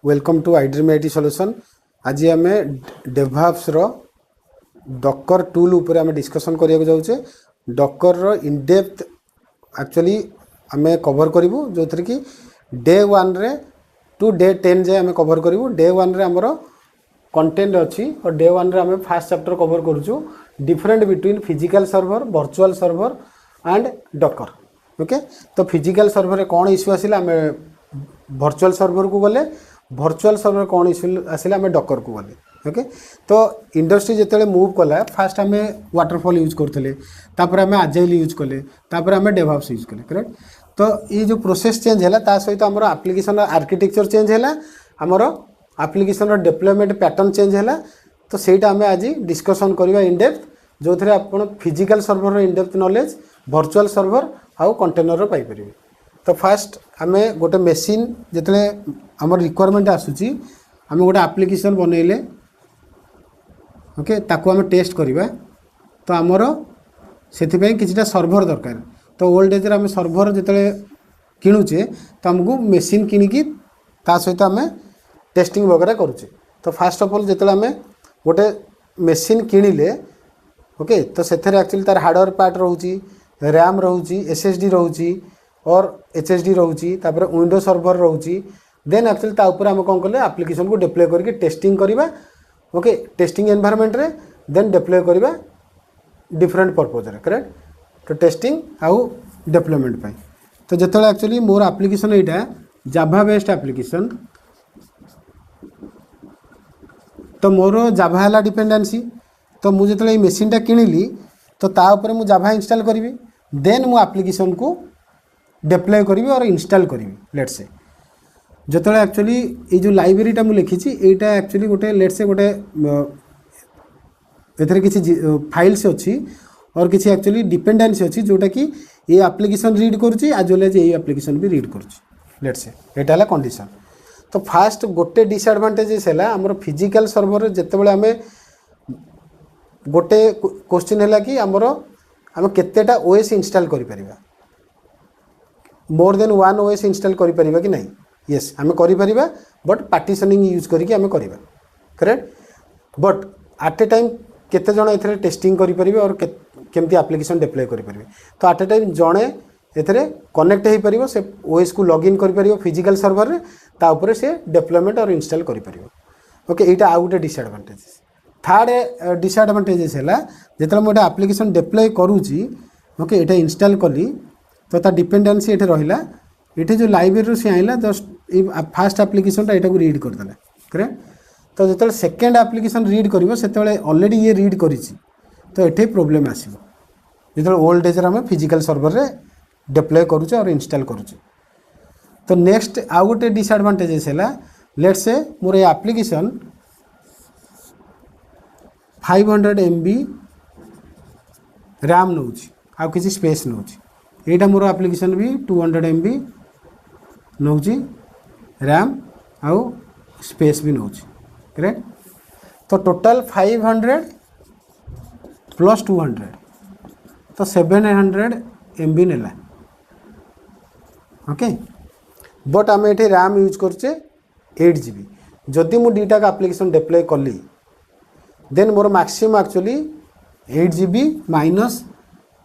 Welcome to iDream IT solution. आज आम DevOps रो Docker tool उपर आम डिस्कशन करिया जाऊे। डॉकर रो इनडेप्थ एक्चुअली आम कवर करूँ जो थी कि डे 1 रे टू डे 10 जाए आम कवर करूँ। डे 1 रे आमर कंटेंट अच्छी और डे 1 रे आम फास्ट चैप्टर कवर करूँ different between physical server, virtual server and Docker. Okay, तो फिजिकल सर्वर रे कौन इश्यू आसिला आम वर्चुअल सर्वर को गले, वर्चुअल सर्वर कौन इश्यू आसिला आम डॉकर को गले। ओके, तो इंडस्ट्री जिते मूव कला फास्ट आम वाटरफॉल यूज करते, आम आजाइल यूज कले, आम डेवऑप्स यूज कले। करेक्ट। तो ये जो प्रोसेस चेंज है सहित आम एप्लिकेशन आर्किटेक्चर चेंज है, आमर एप्लिकेशन डिप्लॉयमेंट पैटर्न चेंज है। तो सहीटा आम आज डिस्कसन करवा इनडेप्थ, जो थे आप physical server in-depth knowledge, virtual server आउ कंटेनर पाइपर। तो फास्ट आम गोटे मेसीन जिते आम रिक्वायरमेंट आसूची आम गोटे एप्लिकेशन बनइले। ओके, ताकू आम टेस्ट करवा। तो आमर से किछिटा सर्भर दरकार। तो ओल्ड एज आम सर्भर जिते किणुचे तो आमको मेसीन किणिकी ता सहित आम टेस्टिंग वगैरह करुचे। तो फास्ट ऑफ ऑल जिते आम गोटे मेसीन किणिले, ओके, तो से एक्चुअली तार हार्डवेयर पार्ट रोची, रैम रोची, एसएसडी रोची और एचएसडी रोची, तापर विंडो सर्वर रोची। देन एक्चुअली ता ऊपर आम कौन कले एप्लिकेशन को डिप्लॉय करके टेस्टिंग करवा। ओके, टेस्टिंग एनवायरनमेंट रे देन डिप्लॉय करवा डिफरेंट पर्पज रे। करेक्ट। तो टेस्टिंग आउ डिप्लॉयमेंट पाई। तो जिते एक्चुअली मोर एप्लिकेशन यहाँ जाभा बेस्ड एप्लिकेशन, तो मोर जाभा है डिपेंडेंसी। तो मुझे जो मेसीनटा किणिली तो ताऊपर मुझे जाभा इंस्टॉल करी, देन मु एप्लिकेशन को डिप्लॉय करी और इंस्टॉल करी। लेट से जो एक्चुअली ये जो लाइब्रेरीटा मुझे लिखी यहाँ एक्चुअली गोटे लेट से गोटे एथरे किसी फाइल्स अच्छी और किसी एक्चुअली डिपेंडेंसी अच्छी जोटा कि ये एप्लिकेशन रीड करुच्ची आज वेल एज ये एप्लिकेशन भी रीड करुच्ची। लेट से यहाँ है कंडीशन। तो फास्ट गोटे डिसएडवांटेजेस है आमर फिजिकल सर्वर जिते आम गोटे क्वेश्चन है कि आमर आम केतेटा ओएस इंस्टॉल करि परिबा, more than one OS install करि परिबा कि नहीं। यस, आम करि परिबा बट पार्टीशनिंग यूज करके आम करिबा। Correct. But at A time केते जण एथरे टेस्टिंग करि परिबे और केमती एप्लिकेशन डिप्लॉय करि परिबे। तो एट ए टाइम जणे एथरे कनेक्ट हो पारिबो, से ओएस को लॉगिन करि परिबो फिजिकल सर्वर रे, ता ऊपर से डिप्लॉयमेंट और इंस्टॉल करि परिबो। ओके, एटा आउ गोटे डिसएडवांटेजेस। थर्ड डिसएडवांटेजेस है जिते मुझे एप्लिकेशन डिप्लॉय करूची, ओके, ये इंस्टॉल कली तो ता डिपेंडेंसी ये रहा। ये जो लाइब्रेरी से आइला जस्ट फास्ट एप्लिकेशन यहाँ को रीड करदेला। करेक्ट। तो जो सेकेंड एप्लिकेशन रीड कर से ऑलरेडी ये रीड करी, तो ये प्रोब्लेम आसो जो ओल्ड एज आम फिजिकल सर्वर रे डिप्लॉय करुचे और इंस्टॉल करुचे। तो नेक्स्ट आउ गोटे डिसएडवांटेजेस है लेट से मोर ये एप्लिकेशन 500 MB रैम नौ आ किसी स्पेस नौ। यहाँ मोर एप्लिकेशन भी 200 MB नौ रैम आउ स्पेस भी नौ। करेक्ट। तो टोटल 500 प्लस 200 तो 700 MB नेला। ओके, बट आम ये रैम यूज करचे 8 GB। जदि मु दुटा एप्लिकेशन डिप्लॉय कली देन मोर maximum actually 8 GB minus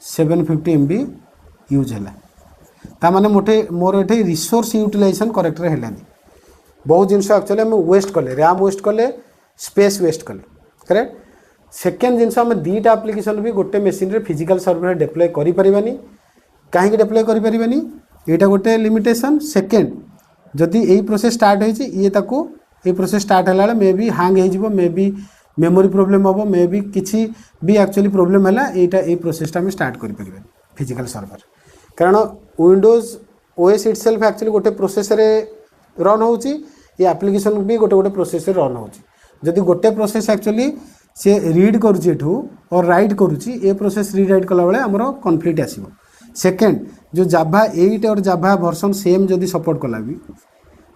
750 MB use है। ताने मोर ये रिसोर्स यूटिलाइजेशन करेक्ट है। बहुत जिनस एक्चुअली आम वेस्ट कले, रैम वेस्ट कले, स्पेस वेस्ट कले। करेक्ट। सेकेंड जिनस आम दुटा एप्लिकेशन भी गोटे मेसीन रे फिजिकल सर्वर डिप्लॉय करि परिबानी। कहीं डिप्लॉय करि परिबानी, एटा गोटे लिमिटेशन। सेकेंड जदि यही प्रोसेस स्टार्ट होइछि ये ताकू ये प्रोसेस स्टार्ट होला मे बी हैंग हो जिवो, मे बी मेमोरी प्रोब्लेम हम, मे बी किसी भी एक्चुअली प्रोब्लेम है ये प्रोसेसटा आम स्टार्ट करि परिबानी फिजिकल सर्वर। कारण विंडोज ओएस इटसेल्फ एक्चुअली गोटे प्रोसेस रे रन होची, ये एप्लिकेशन भी गोटे गोटे प्रोसेस रे रन होची। जदि गोटे प्रोसेस एक्चुअली से रीड करुची एठू और राइट करुची, ये प्रोसेस रीड राइट कला बेले हमरो कॉन्फ्लिक्ट आसीबो। सेकेंड जो जाभा 8 और जाभा वर्जन सेम जदि सपोर्ट कला भी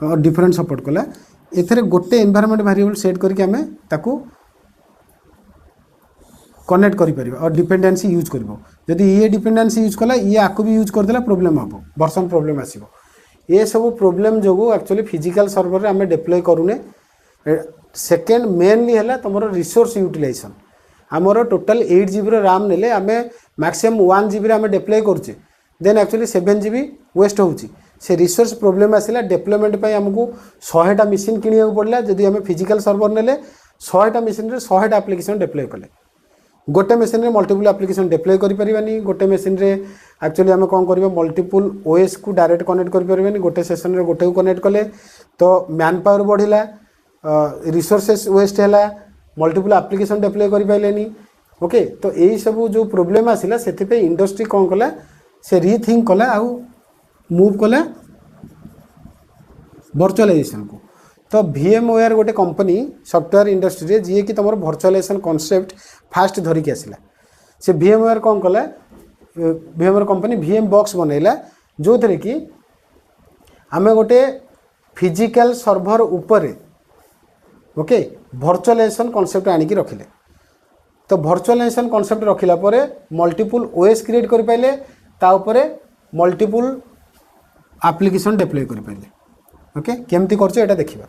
और डिफरेंट सपोर्ट कला, एथरे गोटे एनवायरनमेंट वेरिएबल सेट करके आमे ताकू कनेक्ट करें और डिपेंडेंसी यूज कर। जदि ये डिपेंडेंसी यूज कला ये आपको भी यूज करदेला प्रोब्लेम हम, वर्सन प्रोब्लेम आसो। ये सब प्रोब्लेम जो एक्चुअली फिजिकल सर्वर रे आमे डिप्लॉय करूने। सेकेंड मेनली है तुम रिसोर्स यूटिलाइजेशन। आमर टोटाल 8 GB रैम नेले आमे मैक्सिमम 1 GB आमे डिप्लॉय करछे, देन एक्चुअली 7 GB वेस्ट होउची। से रिसोर्स प्रोब्लेम आसिला डेवलपमेंट पे हमको 100टा मशीन किनिया पड़ला। जदि आमे फिजिकल सर्वर नेले 100टा मशीन रे 100टा एप्लिकेशन डिप्लॉय कले, गोटे मशीन रे मल्टीपल एप्लिकेशन डिप्लॉय करि परिबानी। गोटे मशीन रे एक्चुअली आमे कोन करबा मल्टीपल ओएस को डायरेक्ट कनेक्ट करि परिबानी। गोटे सेशन रे गोटे को कनेक्ट कले तो मैन पावर बढ़िला, रिसोर्सेस वेस्ट हैला, मल्टीपल एप्लिकेशन डिप्लॉय करि पाइलेनी। ओके, तो यही सब जो प्रोब्लेम आसिला सेति पे इंडस्ट्री कोन कला से रीथिंक कला आ मूव कला वर्चुअलाइजेशन को। तो VMware गोटे कंपनी सॉफ्टवेयर इंडस्ट्री रे जी कि तुम वर्चुअलाइजेशन कॉन्सेप्ट फास्ट धरिक आसिला। से VMware कौन कला, VMware कंपनी VM बॉक्स बनैला जो थे कि आम गोटे फिजिकल सर्वर उपरे ओके वर्चुअलाइजेशन कॉन्सेप्ट आनिकी रखिले। तो वर्चुअलाइजेशन कॉन्सेप्ट रखिला परे मल्टीपल ओएस क्रिएट कर पाइले, ता उपरे मल्टीपल एप्लिकेशन डिप्लॉय कर पाइले। ओके, केमती करछे एटा देखिबा।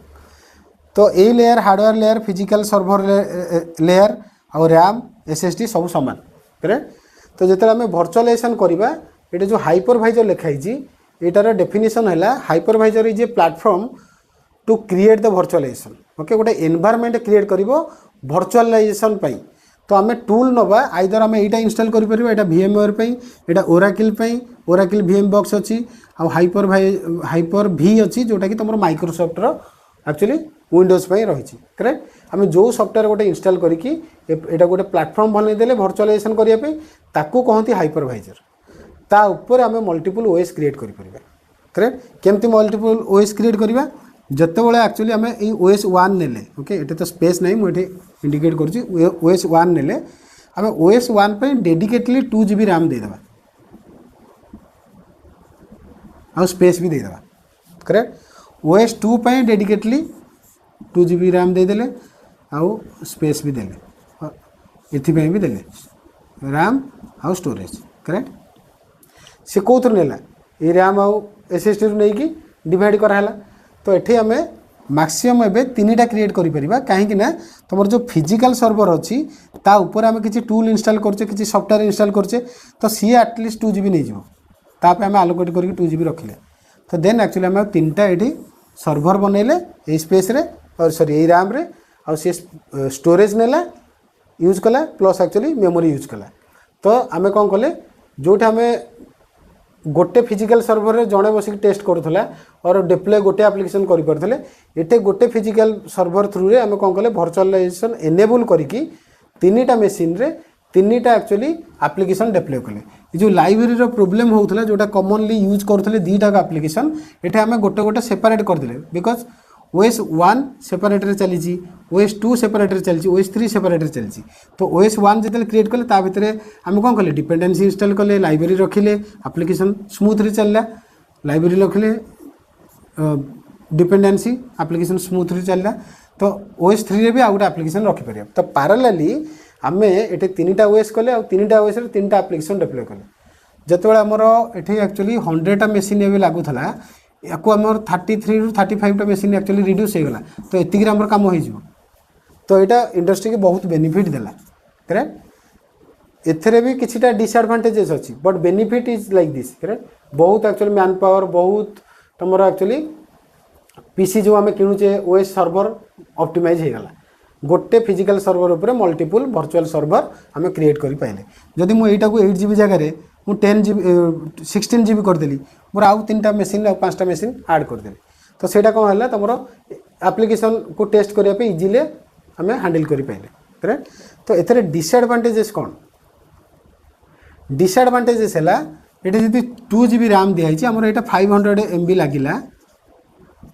तो यही layer hardware layer physical server layer और रैम SSD सब सामान करेक्ट। तो जिते आम वर्चुअलाइजेशन करवा ये जो हाइपरवाइजर लिखाई एटार डेफिनेशन है hypervisor is a platform to create the virtualization. Okay, गोटे एनवायरनमेंट क्रिएट करिवो वर्चुअलाइजेशन पई। तो आम टूल नवा आइदर आम यहाँ इनस्टॉल कर VMware पई, एटा ओराकिल पई, ओराकिल VM बॉक्स अच्छी आ हाइपर V अच्छी जोटा कि तुम माइक्रोसॉफ्ट रो एक्चुअली विंडोज पे रही करेक्ट। आम जो सॉफ्टवेयर गोटे इनस्टॉल करिकी एटा गोटे प्लेटफॉर्म बनईदेले वर्चुअलाइजेशन करने ताकू कहती हाइपरवाइजर। ता ऊपर आम मल्टीपल ओएस क्रिएट करें करेक्ट। केमती मल्टीपल ओएस क्रिएट करवा जितेबाला एक्चुअली आम ये OS 1 नेले ओके, ये तो स्पेस नहीं मुझे इंडिकेट करुँची OS 1 नेले आम OS 1 पे डेडिकेटली 2 GB रैम देदेबा आ स्पेस भी देदेबा करेक्ट। OS 2 पे डेडिकेटली 2 GB रैम देदेले आउ स्पेस भी देले, इथिपाई भी देले रैम आउ स्टोरेज करेक्ट। से कौन नेला ये रैम आउ SSD नहीं कि डिवाइड कराला। तो ये आम मैक्सिमम एवं 3टा क्रिएट करें कहीं तुम जो फिजिकल सर्वर अच्छी ता ऊपर आम किसी टूल इंस्टॉल करचे, किसी सॉफ्टवेयर इंस्टॉल करचे, तो सी एटलिस्ट 2 GB नहीं जीवो तापर आम आलोकेट करके 2 GB रखिले। तो देन एक्चुअली आम 3टा ये सर्वर बनइले ये स्पेस रे और सॉरी ये रैम रे और सी स्टोरेज नेला यूज कला प्लस एक्चुअली मेमोरी यूज कला। तो आम कौन कले जो आम गोटे फिजिकल सर्वर रे जड़े बसिक टेस्ट करूला और डिप्लॉय गोटे एप्लिकेशन करें, ये गोटे फिजिकल सर्वर थ्रू रे आम कौन कले वर्चुअलाइजेशन एनेबल करिकी 3टा मशीन रे 3टा एक्चुअली एप्लिकेशन डिप्लॉय कले। ये जो लाइब्रेरी रो प्रॉब्लम होउथला जोटा कॉमनली यूज करथले 2टा एप्लिकेशन एठे आम गोटे गोटे सेपरेट करदेले बिकॉज OS 1 सेपरेट चली, OS 2 सेपरेट चली, OS 3 सेपरेट चली। तो OS 1 जो क्रिएट कले ता भितर आम कौन कले डिपेंडेंसी इंस्टॉल कले, लाइब्रेरी रखिले, एप्लिकेशन स्मूथली चलला, लाइब्रेरी रखिले डिपेंडेंसी एप्लिकेशन स्मूथली चलला। तो OS 3 रे भी आ गोटे एप्लिकेशन रखिपर। तो पैरेलली आम ये 3टा OS कले आ 3टा OS रे 3टा एप्लिकेशन डिप्लॉय कले। जितेबाला आमर ये एक्चुअली 100टा मशीन ए लगुला या आमर 33 ରୁ 35टा मशीन एक्चुअली रिड्यूस हो गला। तो एतिक आमर काम हो। तो यहाँ इंडस्ट्री के बहुत बेनिफिट देला करेक्ट। एथरे भी किछिटा डिसएडवांटेजेस अच्छी but benefit is like this correct. बहुत एक्चुअली मैन पावर बहुत तुम एक्चुअली पीसी जो आम किणुचे OS सर्वर ऑप्टिमाइज हो गला। गोटे फिजिकल सर्वर उपरे मल्टीपल वर्चुअल सर्वर आम क्रिएट कर पाइले। जदि मुझे 8 GB जगह मुझे 10 GB 16 GB करदेली मोर आउ 3टा मशीन आउ 5टा मशीन ऐड करदेली। तो सेटा कौन है तुम एप्लिकेशन को टेस्ट करने इजिली आम हैंडल कर पाइले करेक्ट। तो एथरे डिसएडवांटेजेस कौन, डिसएडवांटेजेस है ये जी 2 GB रैम दिखाई आमर यहाँ 500 MB लगिला।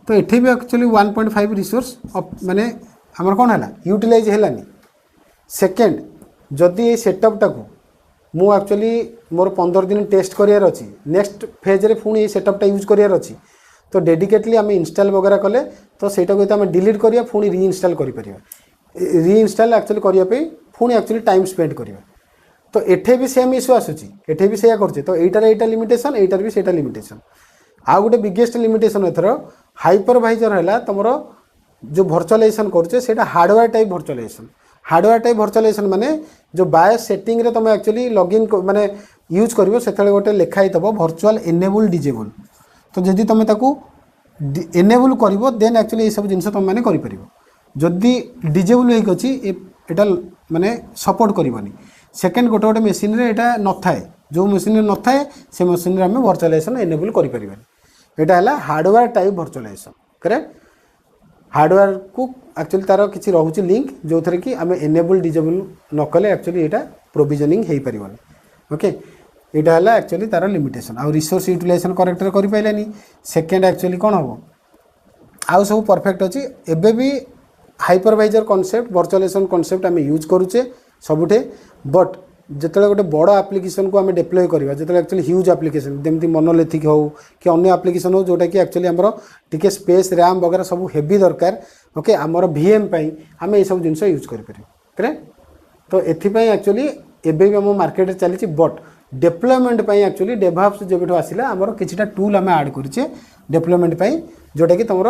तो ये भी एक्चुअली 1.5 रिसोर्स माने आमर कौन है यूटिलाइज है। सेकेंड जदि ये सेटअपटा को मु एक्चुअली मोर 15 दिन टेस्ट करार अच्छी नेक्स्ट फेज रे पुणी सेटअपटा यूज करार अच्छी तो डेडिकेटली आम इंस्टॉल वगैरह कले तो सेटा को आम डिलीट करिया पुणी रीइंस्टॉल करिपरिया रीइंस्टॉल एक्चुअली करने पुणी एक्चुअली टाइम स्पेंड करिया। तो एठे भी सेम इश्यू आसुची एठे भी सेया करछे। तो एटार एटा लिमिटेशन एटार भी सेटा लिमिटेशन आउ गोटे बिगेस्ट लिमिटेशन एथर हाइपरवाइजर है तुम जो भर्चुअलाइजेशन करुचे हार्डवेयर टाइप भर्चुअलाइजेशन। हार्डवेयर टाइप भर्चुअलाइजेशन माने जो बायोस सेटिंग रे तुम एक्चुअली लॉगिन माने यूज करिवो सेतले गोटे लिखाई तब भर्चुअल एनेबल डिजेबल। तो जदि तुम ताकू एनेबल करिवो देन एक्चुअली ये सब जिनस तुम माने करि परिवो। जदि डिजेबल होइक अछि एटा माने सपोर्ट करिवोनी। सेकंड गोटे गोटे मशीन रे एटा न थाए जो मशीन रे न थाए से मशीन रे हम भर्चुअलाइजेशन एनेबल करि परिबानी। एटा हला हार्डवेयर टाइप भर्चुअलाइजेशन करेक्ट। हार्डवेयर को एक्चुअली तार किसी रोचे लिंक जो थे कि आम एनेबल डिजेबल न कले एक्चुअली यहाँ प्रोविजनिंग हो पारन। ओके यहाँ है एक्चुअली तार लिमिटेशन आउ रिसोर्स यूटिलाइजेशन करेक्टर कर पाइलानी। सेकेंड एक्चुअली कौन हम आउ सब परफेक्ट अच्छी एबे भी हाइपरवाइजर कॉन्सेप्ट वर्चुअलाइजेशन कॉन्सेप्ट आम यूज करुचे सबुठे। बट जिते गोटे बड़ आप्लिकेशन को आम डिप्लॉय करवा जो एक्चुअली ह्यूज आप्लिकेशन जमी मोनोलिथिक हो कि अन्य आप्लिकेशन हो जोटा कि एक्चुअली आमर टिके स्पेस रैम वगैरह सब हेवी दरकार। ओके आमर वीएम आम ये सब जिनस यूज करें करेक्ट। तो एथिपाई एक्चुअली एबे भी आम मार्केट चली बट डेवलपमेंट एक्चुअली डेवलप्स जब आसला आमर किछिटा टूल आम ऐड करें डेवलपमेंट जोटा कि तुम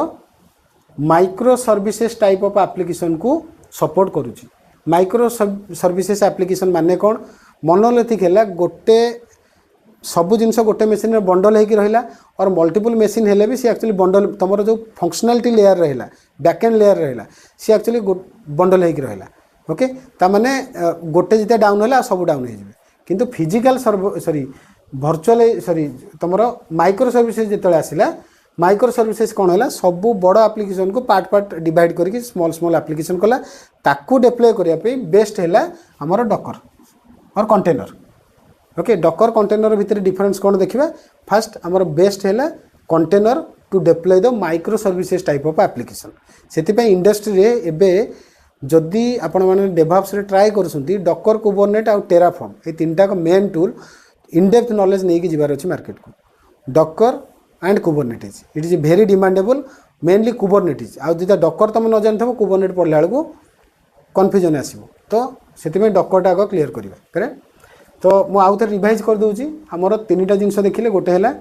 micro services type of application को सपोर्ट करुच्ची। माइक्रो सर्विसेस एप्लिकेशन माने कौन मोनोलिथिक है गोटे सब जिनस गोटे मशीन में बंडल होकर रहा और मल्टीपल मशीन हेले भी सी एक्चुअली बंडल तुम जो फंक्शनालिटी लेयर रहा बैकएंड लेयर रहा सी एक्चुअली बंडल होकर रहा। ओके ताने गोटे जिते डाउन है सब डाउन हो किंतु फिजिकल सॉरी भर्चुअल सॉरी तुम माइक्रो सर्विसेज जिते आसला माइक्रो सर्विसेज कौन है सब बड़ एप्लिकेशन को पार्ट पार्ट डिवाइड करके स्मॉल स्मॉल एप्लिकेशन कला ताकू डिप्लॉय करने बेस्ट है आमर डकर और कंटेनर। ओके डकर कंटेनर भितर डिफरेंस कौन देखिए फास्ट आमर बेस्ट है container to deploy the micro services type of application. से इंडस्ट्री रे एबे जदि आपण माने डेवलप्स रे ट्राई करसुंती डकर कुबरनेट और टेराफॉर्म ये तीनटा का मेन टूल इनडेप्थ नॉलेज नहीं कि जीवार अच्छी मार्केट को Docker and Kubernetes it is very demandable mainly Kubernetes आउ जो डकर तुम न जान थो कुबरनेट पढ़ला बेलू कन्फ्यूजन आसो तो से डकरटा आग क्लीयर करें करेक्ट। तो मुझे आउ थे रिवाइज कर दूसरी आमर तीन टा जिनस देखिले गोटे है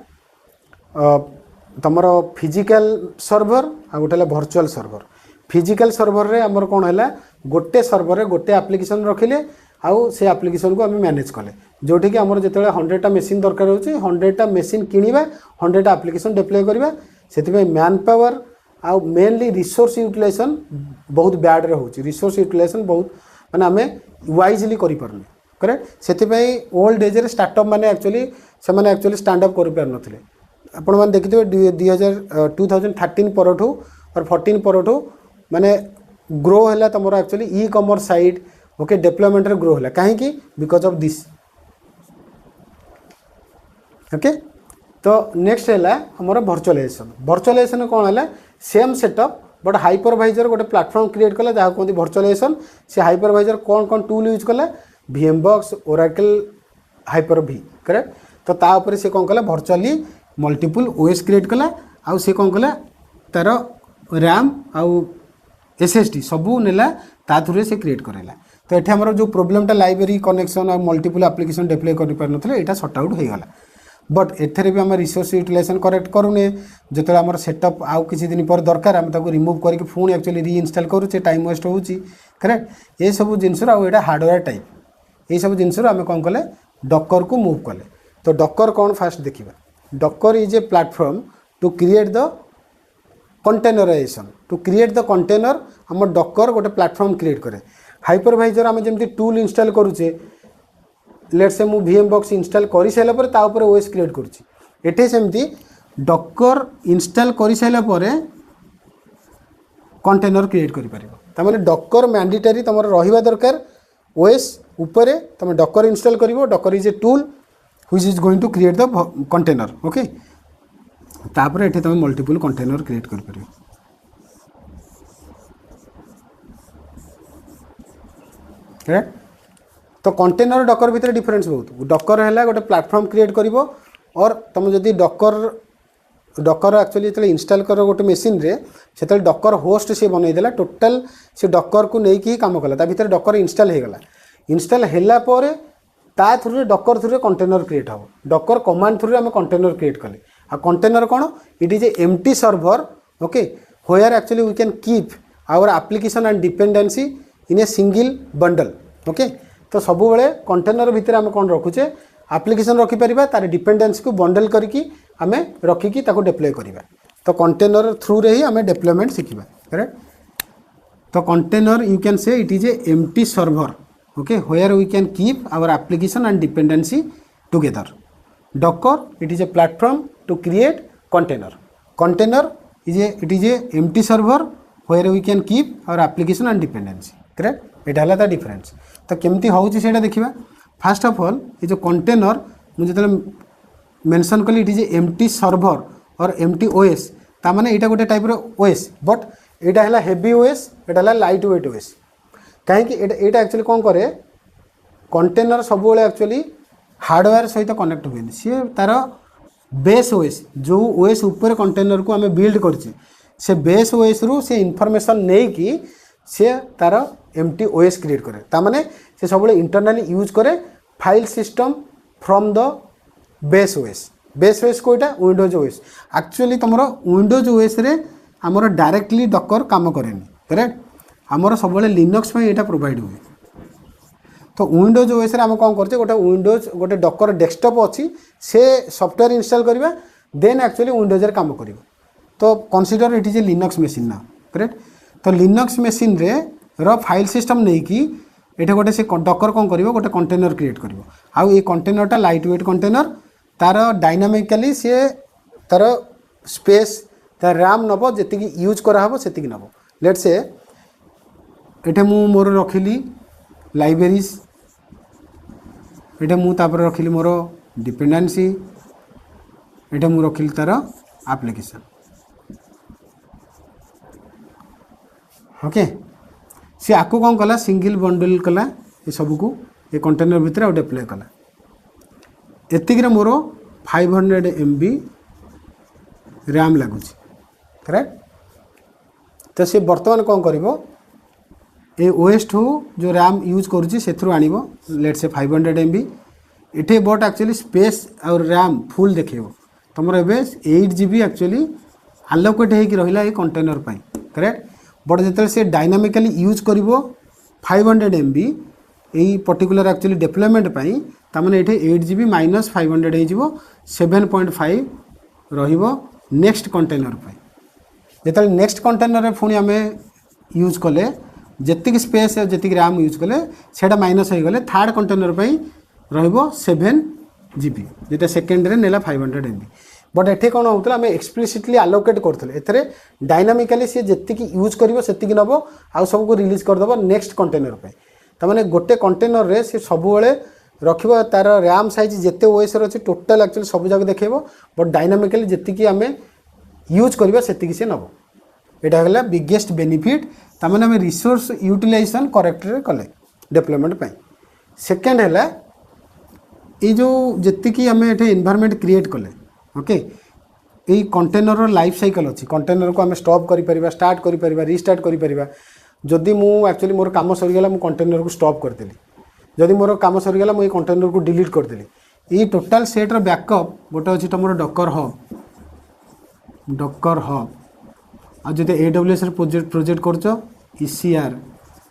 तुम फिजिकल सर्वर आ गोटे है भर्चुअल सर्वर। फिजिकल सर्वर रे आमर कौन है गोटे सर्वर रे गोटे एप्लिकेशन रखिले आउ से एप्लिकेशन को आम मैनेज कले जोटि कि आमर जो 100टा मेसीन दरकार होची 100टा मेसीन किनिबा 100टा एप्लिकेशन डिप्लॉय करबा से मैन पावर आउ मेनली रिसोर्स यूटिलाइजेशन बहुत बैड रे होची। रिसोर्स यूटिलाइजेशन बहुत माने आमे वाइजली करि परने करेक्ट। से ओल्ड एज रे स्टार्टअप माने एक्चुअली स्टैंड अप कर पार नथिले। आपण माने देखिथिबे 2013 परठू और 14 परठू माने ग्रो है तुम actually e commerce side okay development रे ग्रो है कहीं बिकॉज ऑफ दिस। ओके तो नेक्स्ट है हमारा वर्चुअलाइजेशन। वर्चुअलाइजेशन कौन है सेम सेटअप बट हाइपरवाइजर गोटे प्लेटफॉर्म क्रिएट कला जहाँ कहते वर्चुअलाइजेशन से हाइपरवाइजर कौन कौन टूल यूज कला VMBox Oracle hyper V correct. तो तापर से कौन कला वर्चुअली मल्टीपल OS क्रिएट कला आउ से कौन कला तार रैम आउ SSD सबू नेला ता थ्रू से क्रिएट करेला। तो ये आमर जो प्रोब्लेमटा लाइब्रेरी कनेक्शन और मल्टीपल एप्लिकेशन डिप्लॉय कर पार नथिले एटा सॉर्ट आउट हो गला। बट एथेरे भी आम रिसोर्स यूटिलाइजेशन करेक्ट करूने जो आम सेटअप आउ किसी दिन पर दरकार आम ताको रिमूव करके पुणी एक्चुअली रीइंस्टॉल करूचे टाइम वेस्ट होची करेक्ट। ये सब जिनस आउटा हार्डवेयर टाइप ये सब जिनस आम कौन कले डकर को मूव कले। तो डकर कौन फास्ट देखिए Docker is a platform to create the containerization to create the container आम डकर गोटे प्लेटफॉर्म क्रिएट करे। हाइपरवाइजर आम जमी टूल इंस्टॉल करूचे लेट्स से मु VMBox इंस्टॉल कर सारा पर ता ऊपर OS क्रिएट करुच्ची एटे सेमती डकर इंस्टॉल कर सारा पर कंटेनर क्रिएट कर पारिबो। तामाने डकर मैंडेटरी तुम रहिबा दरकार OS ऊपर तुम डकर इंस्टॉल करिवो। Docker is a tool which is going to create the container okay तापर एटे तुम मल्टीपल कंटेनर क्रिएट कर पारिबो करेक्ट। तो कंटेनर डकर भितर डिफरेंस बहुत डकर है गोटे प्लेटफॉर्म क्रिएट करिवो और तुम जदि डकर एक्चुअली जो इंस्टॉल कर गोटे मशीन रे से डकर होस्ट से बनईदेला टोटाल से डकर को लेकिन ही काम कला ता भीतर डकर इंस्टॉल हो गला। इंस्टॉल होला पर ता through docker through container create हो डकर कमांड थ्रू आम कंटेनर क्रिएट कले आ कंटेनर कौन it is a empty server okay where actually we can keep our application and dependency in a single bundle okay तो सब बेले container भितर आम कौन रखुचे एप्लिकेशन रखिपर तार डिपेंडेंसी को बंडल करके आम रखिकी डिप्लॉय करवा तो कंटेनर थ्रू रे ही आम डिप्लॉयमेंट शिखा करेक्ट तो container you can say it is a empty server okay where we can keep our application and dependency together. Docker it is a platform to create container it is a empty server where we can keep our application and dependency correct एटा हला ता difference तो केमती होउची सेटा देखिबा first of all ये जो container मुझे तले मेंशन कली it is a empty server और एम्प्टी ओएस ता माने एटा गोटे टाइप रो ओएस बट एटा हला हेवी ओएस एटा हला लाइट वेट ओएस कहीं एटा एक्चुअली कौन करे कंटेनर सब एक्चुअली हार्डवेयर सहित कनेक्ट हुए सी तार बेस ओएस जो ओएस ऊपर कंटेनर को आम बिल्ड करछे से बेस ओएस रु से इनफॉरमेशन नहीं कि से तार एम्प्टी ओएस क्रिएट करे ता माने से सब इंटरनली यूज करे file system from the base OS कोईटा विंडोज ओएस एक्चुअली तुम विंडोज ओएस रे हमर डायरेक्टली डकर काम करेनी करेक्ट आमर सब लिनक्स में यहाँ प्रोवाइड हुए तो विंडोज ओएस आम कौन करते गोटे विंडोज गोटे डकर डेस्कटॉप अच्छी से सॉफ्टवेयर इंस्टॉल करवा देन एक्चुअली विंडोज काम कर तो consider it is A Linux machine ना करेक्ट तो लिनक्स मशीन रे रो फाइल सिस्टम नहीं कि ये गोटे से डकर कौन कर गोटे कंटेनर क्रिएट कर आउ ये कंटेनरटा लाइट वेट कंटेनर तार डायनामिकली सी तार स्पेस तार रैम नब जी यूज कराब से नब लेट से एटे मु मोर रखिली लाइब्रेरीज एटे मु तापर रखिली मोर डिपेंडेंसी एटे मु रखिली तार एप्लिकेशन ओके सी आकु कौन कला सिंगल बंडल कला ये सब को ये कंटेनर भितर आ डिप्लॉय कला एतिक मोर 500 MB रैम लगुच करेक्ट तो सी बर्तमान कौन करिवो ए ओएस ठू जो रैम यूज करुच्ची से आनिबो लेट से 500 MB इटे बट एक्चुअली स्पेस और रैम फुल देखो तुम ए 8 GB एक्चुअली आलोकेट होकर रहा ये कंटेनर पाई करेक्ट बट जो से डायनामिकली यूज कर 500 MB यही पर्टिकुलर एक्चुअली डेवलपमेंट पाई तामाने ये 8 GB माइनस 500 हो 7.5 रहिबो नेक्स्ट कंटेनर पाई जो नेक्स्ट कंटेनर पुणी आम यूज कले जी स्पेस जी रैम यूज कले सेटा माइनस हो गले थर्ड कंटेनर पर रहिबो 7 GB जो सेकेंड रे नेला 500 MB बट एठे कौन होता आम एक्सप्लिसिटली आलोकेट करते एथे डायनामिकली सी जी यूज कर से नब आउ सबको रिलीज करदेव नेक्स्ट कंटेनर पे तमाने गोटे कंटेनर रे सी सब रख तार रैम साइज जिते ओएस अच्छे टोटाल एक्चुअली सब जगह देखेब बट डायनामिकली जी आम यूज करवा से नब यहाँ बिगेस्ट बेनिफिट तमाने आम रिसोर्स यूटिलाइजेशन करेक्ट कले डेवलपमेंट पाई सेकेंड है ये जो जी आम ये एनवायरनमेंट क्रिएट कले ओके ये कंटेनर लाइफ साइकिल अच्छी कंटेनर को आम स्टॉप कर स्टार्ट कर रिस्टार्ट कर जदि मु एक्चुअली मोर काम सरीगला मु कंटेनर को स्टॉप करदेली जदि मोर काम सरीगला मुझे कंटेनर को डिलीट करदेली ये टोटाल सेट्र बैकअप गोटे अच्छी तुम डकर हब आ जो AWS प्रोजेक्ट कर ECR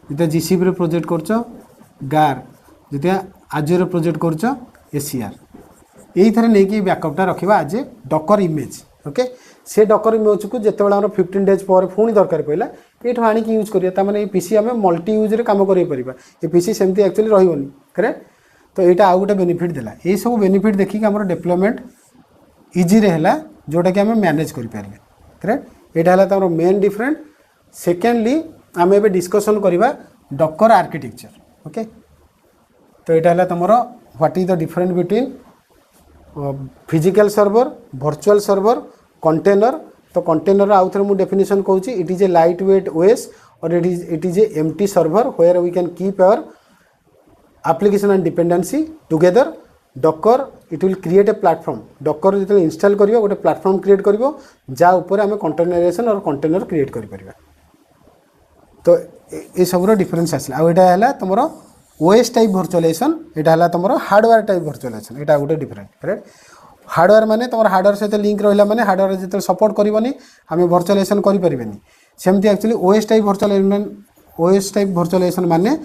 जो GCP प्रोजेक्ट कर गार जो आजर प्रोजेक्ट कर ACR यही थे नहीं बैकअपटा रखा आज ए डकर इमेज ओके से डकर इमेज को जिते बड़ा 15 डेज पर पुणी दरकार पड़ा ये आनिक यूज करिया ये पीसी आम मल्टी यूज रे काम कर ये पीसी सेमती एक्चुअली रही करेक्ट तो यहाँ आउ गोटे बेनिफिट देला ये सब बेनिफिट देखिक आम डेवलपमेंट इजी है जोटा कि आम मैनेज करें करेक्ट यहाँ है तुम मेन डिफरेंट सेकेंडली आम ए डिस्कसन करवा डकर आर्किटेक्चर ओके तो यहाँ है तुम what is the difference between physical server virtual server container तो कंटेनर आउ थे मुझे डेफिनेशन कहूँ it is a light weight OS और it is a empty server where we can keep our application and dependency together Docker it will create a platform Docker जो install कर गोटे platform create कर जा ऊपर आम containerisation और container create कर तो ये सब डिफरेंस आसला आया तुम ओएस टाइप वर्चुअलाइजेशन यहाँ है तुम हार्डवेयर टाइप वर्चुअलाइजेशन यहाँ गोटे डिफरेंट करेक्ट हार्डवेयर माने तुम हार्डवेयर सहित लिंक रहा माने हार्डवेयर जो सपोर्ट करनी आम भर्चुअलाइजेशन करें सेमती एक्चुअली ओएस टाइप भर्चुअलाइजेशन माने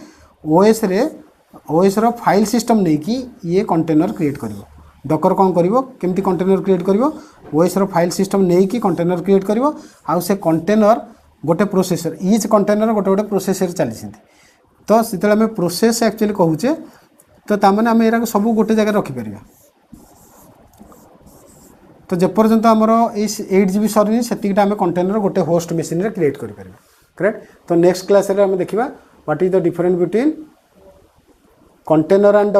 ओएस रो फाइल सिस्टम नहीं कि ये कंटेनर क्रिएट कर डकर कौन करमती कंटेनर क्रिएट कर ओएस रो फाइल सिस्टम नहीं कि कंटेनर क्रिएट कर आउ से कंटेनर गोटे प्रोसेसर इच कंटेनर गोटे गोटे प्रोसेसर चली तो से आम प्रोसेस एक्चुअली कहूचे तो ताने आम यहाँ सब गोटे जगह रखिपर तो जेपर्यंत आमर 8 GB सरनी से आम कंटेनर गोटे होस्ट मशीन रे क्रिएट करें करेक्ट। तो नेक्स्ट क्लास रे आम देखा what is the difference between container and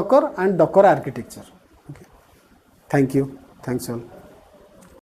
Docker architecture. Okay thank you thanks all.